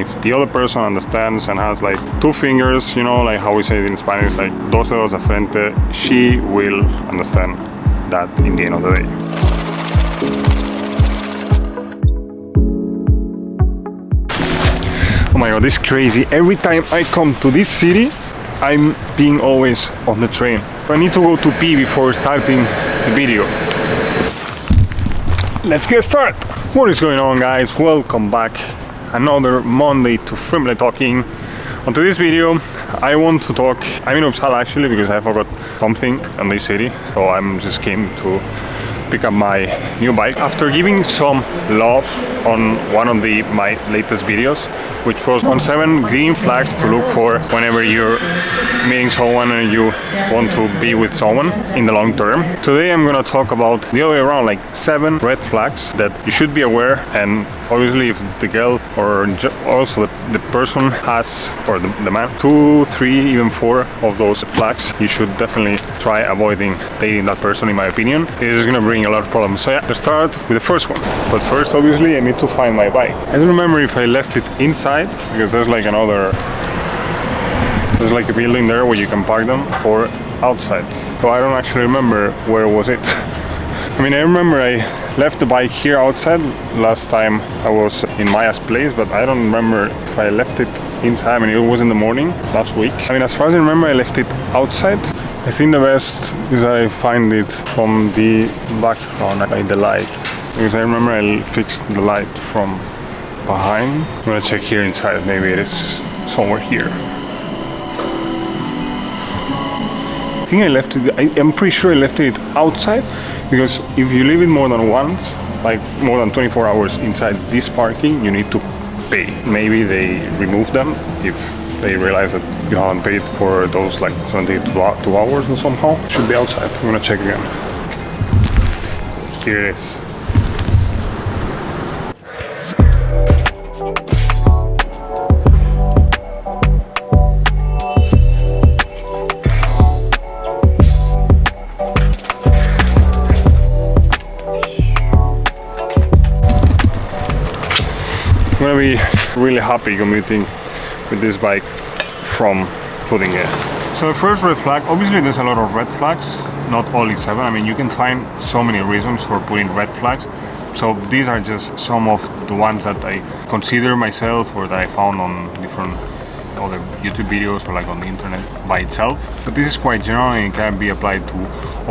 If the other person understands and has like two fingers, you know, like how we say it in Spanish, like dos dedos de frente, she will understand that in the end of the day. Oh my god, this is crazy. Every time I come to this city, I'm being always on the train. I need to go to pee before starting the video. Let's get started. What is going on, guys? Welcome back. Another Monday to Friendly Talking. On today's video, I want to talk. I'm in Uppsala actually because I forgot something in this city, so I'm just came to pick up my new bike after giving some love on one of my latest videos, which was on 7 green flags to look for whenever you're meeting someone and you want to be with someone in the long term. Today I'm gonna talk about the other way around, like 7 red flags that you should be aware, and obviously if the girl or also the person has, or the man, 2, 3, even 4 of those flags, you should definitely try avoiding dating that person, in my opinion. It is gonna bring a lot of problems. So yeah, let's start with the first one. But first, obviously, I need to find my bike. I don't remember if I left it inside, because there's like there's like a building there where you can park them, or outside. So I don't actually remember where was it. I mean, I remember I left the bike here outside last time I was in Maya's place, but I don't remember if I left it inside. I mean, it was in the morning last week. I mean, as far as I remember, I left it outside. I think the best is I find it from the background, like the light, because I remember I fixed the light from behind. I'm gonna check here inside, maybe it is somewhere here. I think I left it, I'm pretty sure I left it outside, because if you leave it more than once, like more than 24 hours inside this parking, you need to pay. Maybe they remove them if they realize that you haven't paid for those like 72 hours or somehow. It should be outside. I'm gonna check again. Here it is. I'm gonna be really happy commuting with this bike from putting it. So the first red flag, obviously there's a lot of red flags, not only 7. I mean, you can find so many reasons for putting red flags. So these are just some of the ones that I consider myself, or that I found on different other YouTube videos, or like on the internet by itself. But this is quite general and it can be applied to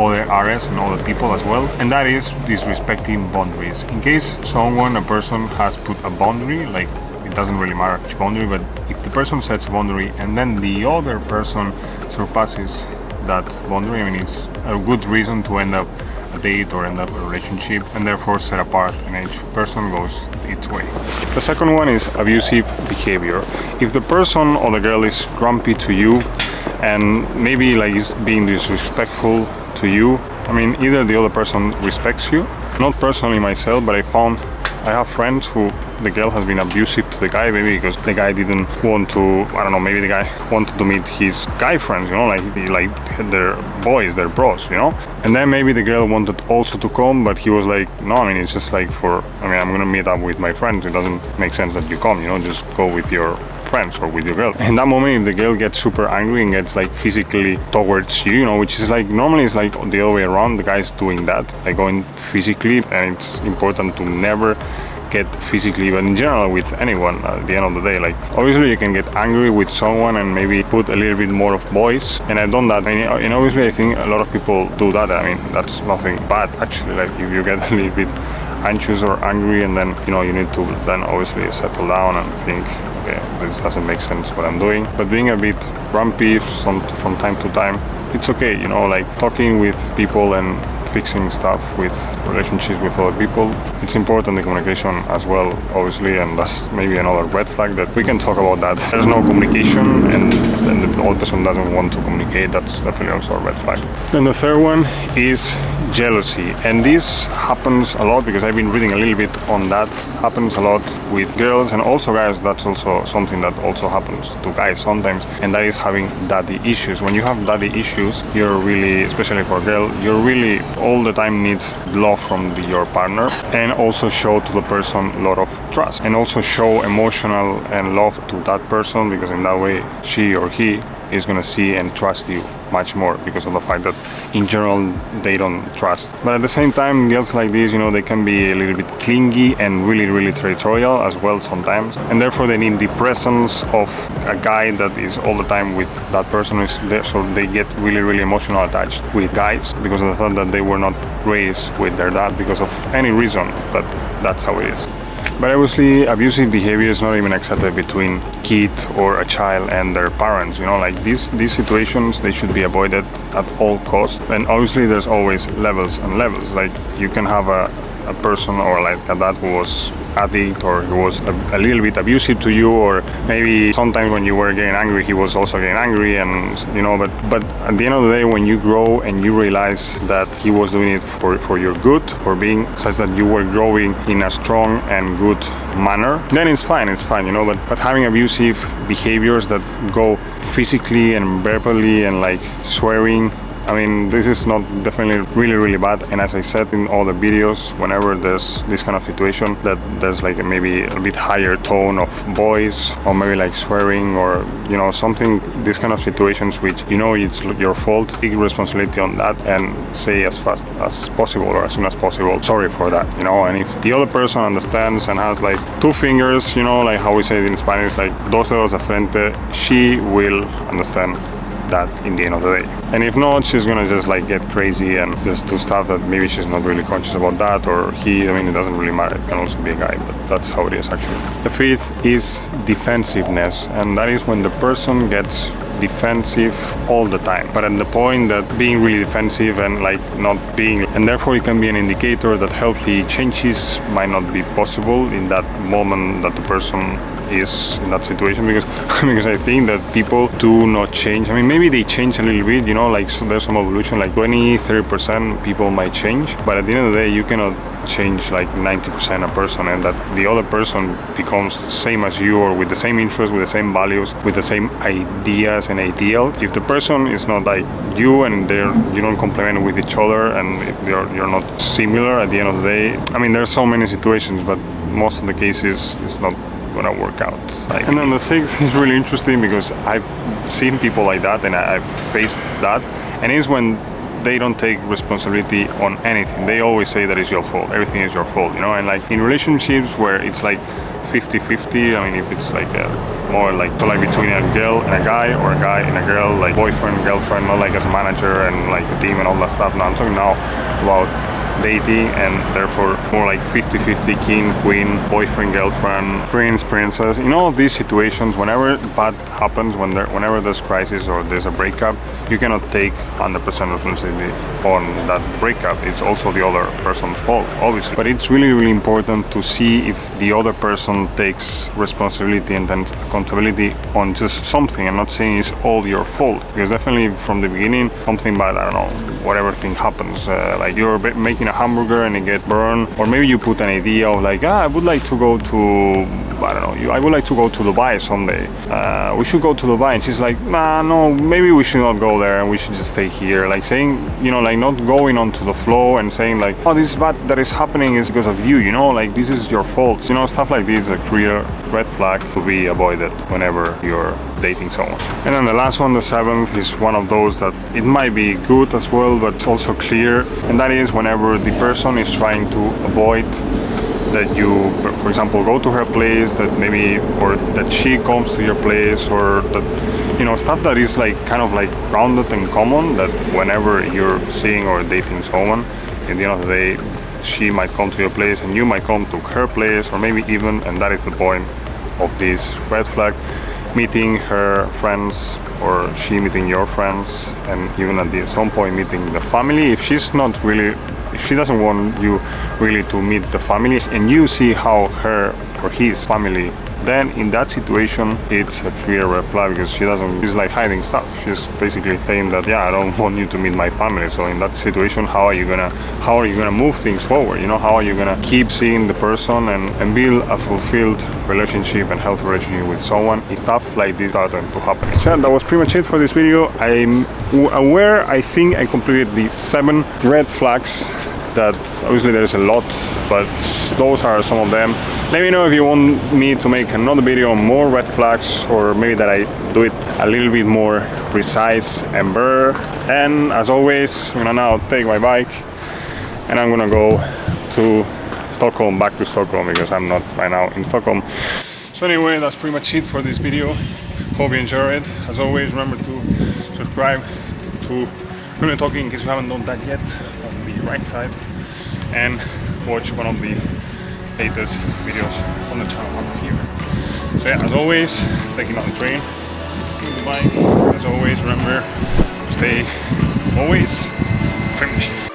other areas and other people as well, and that is disrespecting boundaries. In case a person has put a boundary, like it doesn't really matter which boundary, but if the person sets a boundary and then the other person surpasses that boundary, I mean, it's a good reason to end up a date or end up a relationship, and therefore set apart and each person goes its way. The second one is abusive behavior. If the person or the girl is grumpy to you and maybe like is being disrespectful to you, I mean, either the other person respects you, not personally myself, but I have friends who the girl has been abusive to the guy, maybe because the guy didn't want to, I don't know, maybe the guy wanted to meet his guy friends, you know, like their boys, their bros, you know, and then maybe the girl wanted also to come, but he was like, no, I mean, it's just like I'm gonna meet up with my friends, it doesn't make sense that you come, you know, just go with your friends or with your girl. In that moment, if the girl gets super angry and gets like physically towards you, you know, which is like normally it's like the other way around, the guy's doing that, like going physically, and it's important to never get physically, but in general with anyone at the end of the day. Like obviously you can get angry with someone and maybe put a little bit more of voice, and I've done that, and obviously I think a lot of people do that. I mean, that's nothing bad actually. Like if you get a little bit anxious or angry, and then you know you need to then obviously settle down and think, okay, this doesn't make sense what I'm doing. But being a bit grumpy from time to time, it's okay, you know, like talking with people and fixing stuff with relationships with other people. It's important, the communication as well, obviously, and that's maybe another red flag that we can talk about. That there's no communication and the other person doesn't want to communicate, that's definitely also a red flag. And the third one is jealousy, and this happens a lot because I've been reading a little bit on that. Happens a lot with girls and also guys. That's also something that also happens to guys sometimes, and that is having daddy issues. When you have daddy issues, you're really, especially for a girl, you're really all the time need love from your partner, and also show to the person a lot of trust, and also show emotional and love to that person, because in that way she or he is going to see and trust you much more, because of the fact that in general they don't trust. But at the same time, girls like this, they can be a little bit clingy and really territorial as well sometimes, and therefore they need the presence of a guy that is all the time with that person is there, so they get really emotional attached with guys because of the fact that they were not raised with their dad because of any reason, but that's how it is. But obviously, abusive behavior is not even accepted between kid or a child and their parents. Like these situations, they should be avoided at all costs. And obviously, there's always levels and levels. Like you can have a person or like a dad who was addict, or he was a little bit abusive to you, or maybe sometimes when you were getting angry, he was also getting angry, and but at the end of the day, when you grow and you realize that he was doing it for your good, for being such that you were growing in a strong and good manner, then it's fine, but having abusive behaviors that go physically and verbally and like swearing, I mean, this is not definitely really bad. And as I said in all the videos, whenever there's this kind of situation that there's like maybe a bit higher tone of voice, or maybe like swearing, or something, these kind of situations which it's your fault, take responsibility on that and say as fast as possible or as soon as possible, sorry for that, and if the other person understands and has like two fingers, like how we say it in Spanish, like dos dedos de frente, she will understand that in the end of the day. And if not, she's gonna just like get crazy and just do stuff that maybe she's not really conscious about that, or he, I mean, it doesn't really matter, it can also be a guy, but that's how it is actually. The fifth is defensiveness, and that is when the person gets defensive all the time, but at the point that being really defensive and like not being, and therefore it can be an indicator that healthy changes might not be possible in that moment that the person is in that situation, because I think that people do not change. I mean, maybe they change a little bit, like so there's some evolution, like 20-30% people might change, but at the end of the day you cannot change like 90% a person, and that the other person becomes the same as you, or with the same interests, with the same values, with the same ideas and ideal. If the person is not like you, and you don't complement with each other, and if you're not similar, at the end of the day, I mean, there's so many situations, but most of the cases it's not gonna work out. And then the sixth is really interesting, because I've seen people like that, and I've faced that, and it's when they don't take responsibility on anything. They always say that it's your fault, everything is your fault, and like in relationships where it's like 50-50, I mean, if it's like more like so like between a girl and a guy, or a guy and a girl, like boyfriend, girlfriend, not like as a manager and like the team and all that stuff. No, I'm talking now about dating, and therefore more like 50-50, king, queen, boyfriend, girlfriend, prince, princess. In all of these situations, whenever bad happens, whenever there's crisis or there's a breakup, you cannot take 100% responsibility on that breakup. It's also the other person's fault, obviously. But it's really important to see if the other person takes responsibility and then accountability on just something. I'm not saying it's all your fault, because definitely from the beginning, something bad, I don't know, whatever thing happens, like you're making a hamburger and it gets burned, or maybe you put an idea of like, I would like to go to, I don't know, I would like to go to Dubai someday. We should go to Dubai. And she's like, nah, no, maybe we should not go there and we should just stay here. Like saying, like not going onto the flow and saying like, oh, this bad that is happening is because of you, like this is your fault. Stuff like this is a clear red flag to be avoided whenever you're dating someone. And then the last one, the seventh, is one of those that it might be good as well, but it's also clear, and that is whenever the person is trying to avoid that you, for example, go to her place, that maybe, or that she comes to your place, or that, stuff that is like kind of like grounded and common, that whenever you're seeing or dating someone, at the end of the day, she might come to your place and you might come to her place, or maybe even, and that is the point of this red flag, meeting her friends, or she meeting your friends, and even at some point meeting the family. If she's not really, if she doesn't want you really to meet the family, and you see how her or his family then in that situation it's a clear red flag, because she's like hiding stuff. She's basically saying that, yeah, I don't want you to meet my family. So in that situation, how are you gonna move things forward? You know, how are you gonna keep seeing the person and build a fulfilled relationship and healthy relationship with someone? Stuff like this started to happen. So that was pretty much it for this video. I'm aware, I think I completed the 7 red flags. That obviously there's a lot, but those are some of them. Let me know if you want me to make another video on more red flags, or maybe that I do it a little bit more precise and better. And as always, I'm gonna now take my bike and I'm gonna go to Stockholm, back to Stockholm, because I'm not right now in Stockholm. So anyway, that's pretty much it for this video. Hope you enjoyed it. As always, remember to subscribe to Women Talking in case you haven't done that yet, on the right side, and watch one of the latest videos on the channel up here. So yeah, as always, taking out the train, with the bike. As always, remember to stay always friendly.